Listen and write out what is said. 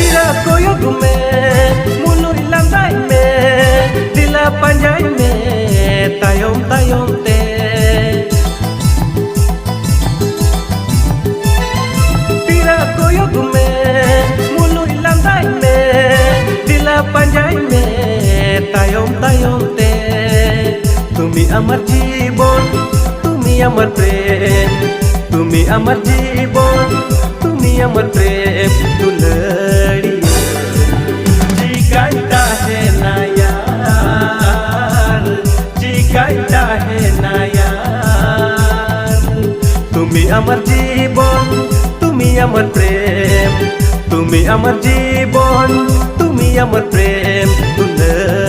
Tira koyog me mului landai me dila panjai me tayom tayom te Tira koyog me mului landai me dila panjai me tayom tayom te Tumi amar জীবন তুমি আমার প্রেম তুমি আমার জীবন তুমি আমার প্রেম দুলড়ি জিগাইতা হে না यार জিগাইতা হে না यार তুমি আমার জীবন তুমি আমার প্রেম তুমি আমার জীবন তুমি আমার প্রেম দুলড়ি